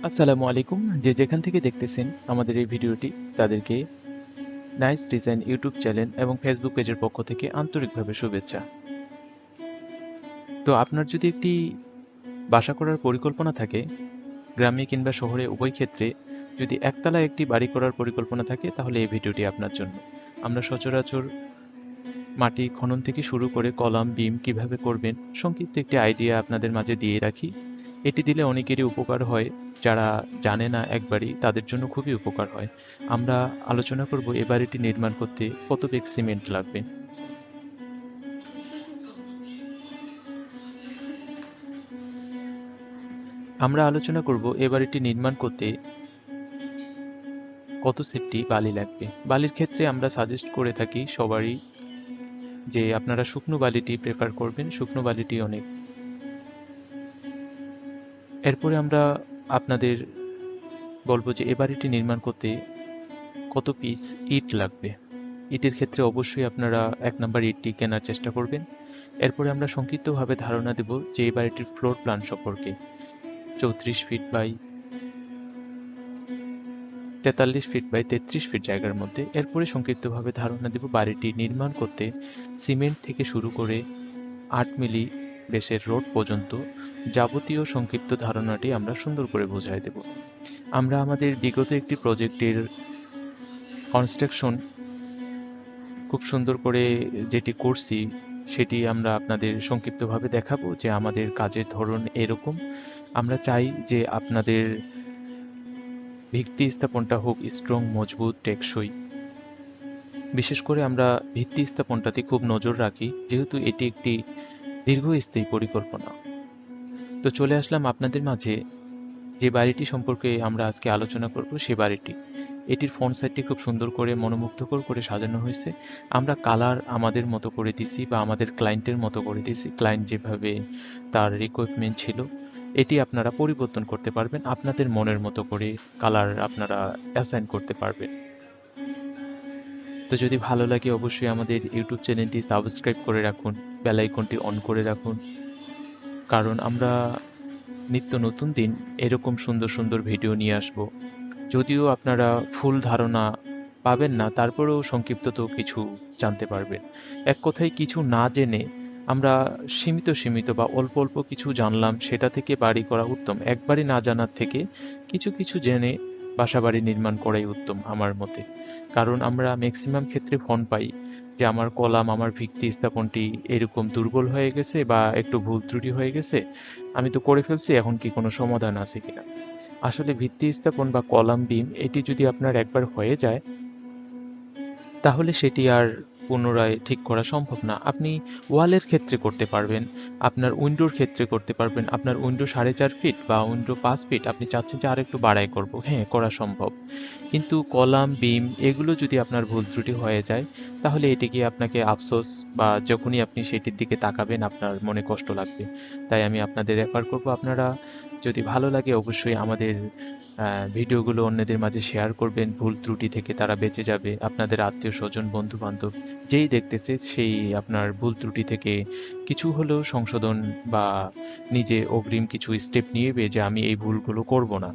আসসালামু আলাইকুম। যে যেখান থেকে দেখতেছেন আমাদের এই ভিডিওটি, তাদেরকে নাইস ডিজাইন ইউটিউব চ্যানেল এবং ফেসবুক পেজের পক্ষ থেকে আন্তরিকভাবে শুভেচ্ছা। তো আপনার যদি একটি বাসা করার পরিকল্পনা থাকে, গ্রামে কিংবা শহরে উভয় ক্ষেত্রে যদি একতলায় একটি বাড়ি করার পরিকল্পনা থাকে, তাহলে এই ভিডিওটি আপনার জন্য। আমরা সচরাচর মাটি খনন থেকে শুরু করে কলাম, বিম কিভাবে করবেন, সংক্ষিপ্ত একটি আইডিয়া আপনাদের মাঝে দিয়ে রাখি। এটি দিলে অনেকেরই উপকার হয়। যারা জানে না একবারই, তাদের জন্য খুবই উপকার হয়। আমরা আলোচনা করব এ বাড়িটি নির্মাণ করতে কত ব্যাগ সিমেন্ট লাগবে। আমরা আলোচনা করব এ বাড়িটি নির্মাণ করতে কত সেফটি বালি লাগবে। বালির ক্ষেত্রে আমরা সাজেস্ট করে থাকি সবারই যে আপনারা শুকনো বালিটি প্রেফার করবেন। শুকনো বালিটি অনেক। এরপরে আমরা আপনাদের বলব যে এ বাড়িটি নির্মাণ করতে কত পিস ইট লাগবে। ইটের ক্ষেত্রে অবশ্যই আপনারা ১ নাম্বার ইটটি কেনার চেষ্টা করবেন। এরপরে আমরা সংক্ষিপ্তভাবে ধারণা দেব যে এই বাড়িটির ফ্লোর প্ল্যান সম্পর্কে। ৩৪ feet by ৪৩ feet by ৩৩ feet জায়গার মধ্যে। এরপরে সংক্ষিপ্তভাবে ধারণা দেব বাড়িটি নির্মাণ করতে সিমেন্ট থেকে শুরু করে ৮ মিলি বেসের রড পর্যন্ত যাবতীয় সংক্ষিপ্ত ধারণাটি আমরা সুন্দর করে বুঝায় দেব। আমরা আমাদের বিগত একটি প্রজেক্টের কনস্ট্রাকশন খুব সুন্দর করে যেটি করছি, সেটি আমরা আপনাদের সংক্ষিপ্তভাবে দেখাবো যে আমাদের কাজের ধরন এরকম। আমরা চাই যে আপনাদের ভিত্তি স্থাপনটা হোক স্ট্রং, মজবুত, টেকসই। বিশেষ করে আমরা ভিত্তি স্থাপনটাতে খুব নজর রাখি, যেহেতু এটি একটি দীর্ঘস্থায়ী পরিকল্পনা। তো চলে আসলাম আপনাদের মাঝে যে বাড়িটি সম্পর্কে আমরা আজকে আলোচনা করব, সে বাড়িটি। এটির ফ্রন্ট সাইডটি খুব সুন্দর করে মনোমুগ্ধকর করে সাজানো হয়েছে। আমরা কালার আমাদের মতো করে দিছি বা আমাদের ক্লায়েন্টের মতো করে দিছি। ক্লায়েন্ট যেভাবে তার রিকোয়ারমেন্ট ছিল, এটি আপনারা পরিবর্তন করতে পারবেন। আপনাদের মনের মতো করে কালার আপনারা অ্যাসাইন করতে পারবেন। তো যদি ভালো লাগে অবশ্যই আমাদের ইউটিউব চ্যানেলটি সাবস্ক্রাইব করে রাখুন, বেল আইকনটি অন করে রাখুন। কারণ আমরা নিত্য নতুন দিন এরকম সুন্দর, সুন্দর ভিডিও নিয়ে আসব। যদিও আপনারা ফুল ধারণা পাবেন না, তারপরেও সংক্ষিপ্তত কিছু জানতে পারবেন। এক কথায় কিছু না জেনে আমরা সীমিত বা অল্প, অল্প কিছু জানলাম, সেটা থেকে বাড়ি করা উত্তম। একবারই না জানার থেকে কিছু, কিছু জেনে বাসাবাড়ি নির্মাণ করাই উত্তম আমার মতে। কারণ আমরা মেক্সিমাম ক্ষেত্রে ফোন পাই যে আমার কলাম, আমার ভিত্তি স্থাপনটি এরকম দুর্বল হয়ে গেছে বা একটু ভুল ত্রুটি হয়ে গেছে। আমি তো করে ফেলছি, এখন কি কোনো সমাধান আছে কিনা? আসলে ভিত্তি স্থাপন বা কলাম বিম এটি যদি আপনার একবার হয়ে যায়, তাহলে সেটি আর পুনরায় ঠিক করা সম্ভব না। আপনি ওয়ালের ক্ষেত্রে করতে পারবেন, আপনার উইন্ডোর ক্ষেত্রে করতে পারবেন। আপনার উইন্ডো ৪.৫ ফিট বা উইন্ডো ৫ ফিট আপনি চাচ্ছেন যে আরেকটু বাড়াই করব। হ্যাঁ, করা সম্ভব। কিন্তু কলাম, বিম এগুলো যদি আপনার ভুল ত্রুটি হয়ে যায়, তাহলে এটি কি আপনাকে আফসোস বা যখনই আপনি সেটির দিকে তাকাবেন আপনার মনে কষ্ট লাগবে। তাই আমি আপনাদের রেফার করব, আপনারা যদি ভালো লাগে অবশ্যই আমাদের ভিডিওগুলো অন্যদের মাঝে শেয়ার করবেন। ভুল ত্রুটি থেকে তারা বেঁচে যাবে। আপনাদের আত্মীয়স্বজন, বন্ধু-বান্ধব যেই দেখতেছে সেই আপনার ভুল ত্রুটি থেকে কিছু হলেও সংশোধন বা নিজে অগ্রিম কিছু স্টেপ নিবে যে আমি এই ভুলগুলো করব না।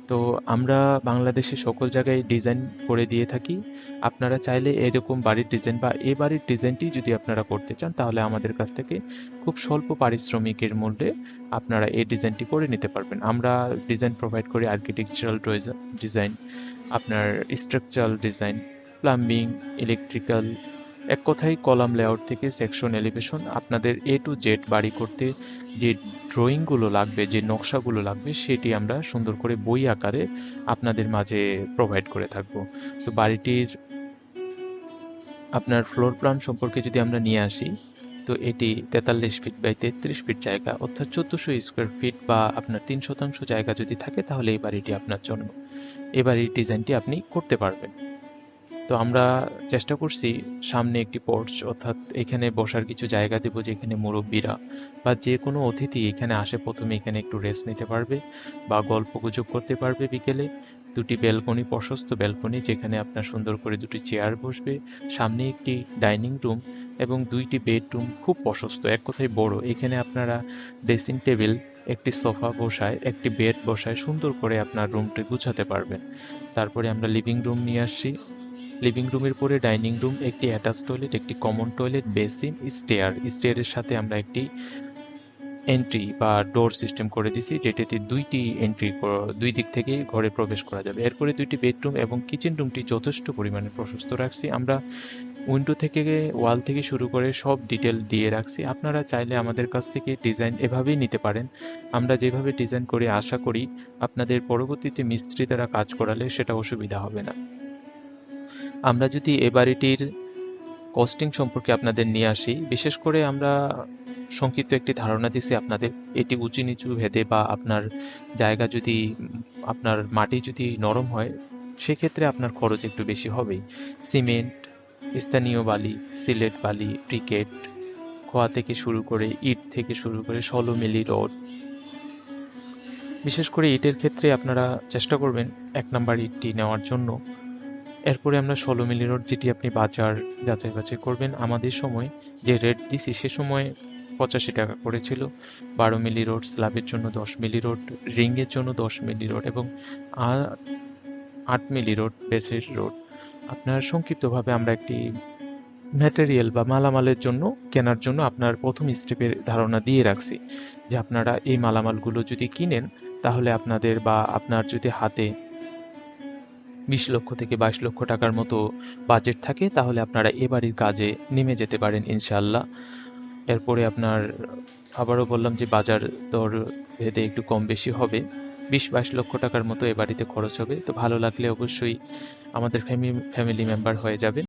তো আমরা বাংলাদেশে সকল জায়গায় ডিজাইন করে দিয়ে থাকি। আপনারা চাইলে এরকম বাড়ির ডিজাইন বা এ বাড়ির ডিজাইনটি যদি আপনারা করতে চান, তাহলে আমাদের কাছ থেকে খুব স্বল্প পারিশ্রমিকের মূল্যে আপনারা এই ডিজাইনটি করে নিতে পারবেন। আমরা ডিজাইন প্রোভাইড করি আর্কিটেকচারাল ডিজাইন, আপনার স্ট্রাকচারাল ডিজাইন, প্লাম্বিং, ইলেকট্রিক্যাল, এক কথায় কলাম লেআউট থেকে সেকশন এলিভেশন আপনাদের A to Z বাড়ি করতে যে ড্রয়িংগুলো লাগবে, যে নকশাগুলো লাগবে সেটি আমরা সুন্দর করে বই আকারে আপনাদের মাঝে প্রোভাইড করে থাকব। তো বাড়িটির আপনার ফ্লোর প্ল্যান সম্পর্কে যদি আমরা নিয়ে আসি, তো এটি ৪৩ ফিট বাই ৩৩ ফিট জায়গা, অর্থাৎ ১৪০০ স্কোয়ার ফিট বা আপনার ৩% জায়গা যদি থাকে, তাহলে এই বাড়িটি আপনার জন্য। এই বাড়ির ডিজাইনটি আপনি করতে পারবেন। তো আমরা চেষ্টা করছি সামনে একটি পোর্চ, অর্থাৎ এখানে বসার কিছু জায়গা দেব, যেখানে মুরব্বীরা বা যে কোনো অতিথি এখানে আসে প্রথমে এখানে একটু রেস্ট নিতে পারবে বা গল্পগুজব করতে পারবে বিকেলে। ২টি ব্যালকনি, প্রশস্ত ব্যালকনি, যেখানে আপনার সুন্দর করে ২টি চেয়ার বসবে। সামনে একটি ডাইনিং রুম এবং ২টি বেডরুম খুব প্রশস্ত, এক কথায় বড়। এখানে আপনারা ড্রেসিং টেবিল একটি সোফা বসায়, একটি বেড বসায় সুন্দর করে আপনার রুমটি গুছাতে পারবেন। তারপরে আমরা লিভিং রুম নিয়ে আসছি। লিভিং রুমের পরে ডাইনিং রুম, একটি অ্যাটাচ টয়লেট, একটি কমন টয়লেট, বেসিন, স্টেয়ার। স্টেয়ারের সাথে আমরা একটি এন্ট্রি বা ডোর সিস্টেম করে দিছি, যেটাতে ২ টি এন্ট্রি ২ দিক থেকেই ঘরে প্রবেশ করা যাবে। এরপরে ২ টি বেডরুম এবং কিচেন রুমটি যথেষ্ট পরিমাণে প্রশস্ত রাখছি। আমরা উইন্ডো থেকে ওয়াল থেকে শুরু করে সব ডিটেইল দিয়ে রাখছি। আপনারা চাইলে আমাদের কাছ থেকে ডিজাইন এভাবেই নিতে পারেন। আমরা যেভাবে ডিজাইন করি আশা করি আপনাদের পরবর্তীতে মিস্ত্রি দ্বারা কাজ করালে সেটা অসুবিধা হবে না। আমরা যদি এ বাড়িটির কস্টিং সম্পর্কে আপনাদের নিয়ে আসি, বিশেষ করে আমরা সংক্ষিপ্ত একটি ধারণা দিছি আপনাদের। এটি উঁচু-নিচু ভেদে বা আপনার জায়গা যদি আপনার মাটি যদি নরম হয়, সেক্ষেত্রে আপনার খরচ একটু বেশি হবেই। সিমেন্ট, স্থানীয় বালি, সিলেট বালি, ব্রিকেট, খোয়া থেকে শুরু করে ইট থেকে শুরু করে ১৬ মিলি রড। বিশেষ করে ইটের ক্ষেত্রে আপনারা চেষ্টা করবেন ১ নাম্বার ইটটি নেওয়ার জন্য। এরপরে আমরা ১৬ মিলি রড, যেটি আপনি বাজার যাচাই-বাছাই করবেন। আমাদের সময় যে রেট দিছি সে সময় ৳৮৫ করে ছিল। ১২ মিলি রড স্ল্যাবের জন্য, ১০ মিলি রড রিংয়ের জন্য, ১০ মিলি রড এবং আ ৮ মিলি রড বেসের রড। আপনার সংক্ষিপ্তভাবে আমরা একটি ম্যাটেরিয়াল বা মালামালের জন্য কেনার জন্য আপনার ১ম স্টেপের ধারণা দিয়ে রাখছি। যে আপনারা এই মালামালগুলো যদি কিনেন, তাহলে আপনাদের বা আপনার যদি হাতে ২০ লক্ষ থেকে ২২ লক্ষ টাকার মতো বাজেট থাকে, তাহলে আপনারা এ বাড়ির কাজে নেমে যেতে পারেন ইনশাআল্লাহ। এরপরে আপনার আবারও বললাম যে বাজার দর ভেদে একটু কম বেশি হবে। ২০-২২ লক্ষ টাকার মতো এ বাড়িতে খরচ হবে। তো ভালো লাগলে অবশ্যই আমাদের ফ্যামিলি মেম্বার হয়ে যাবেন।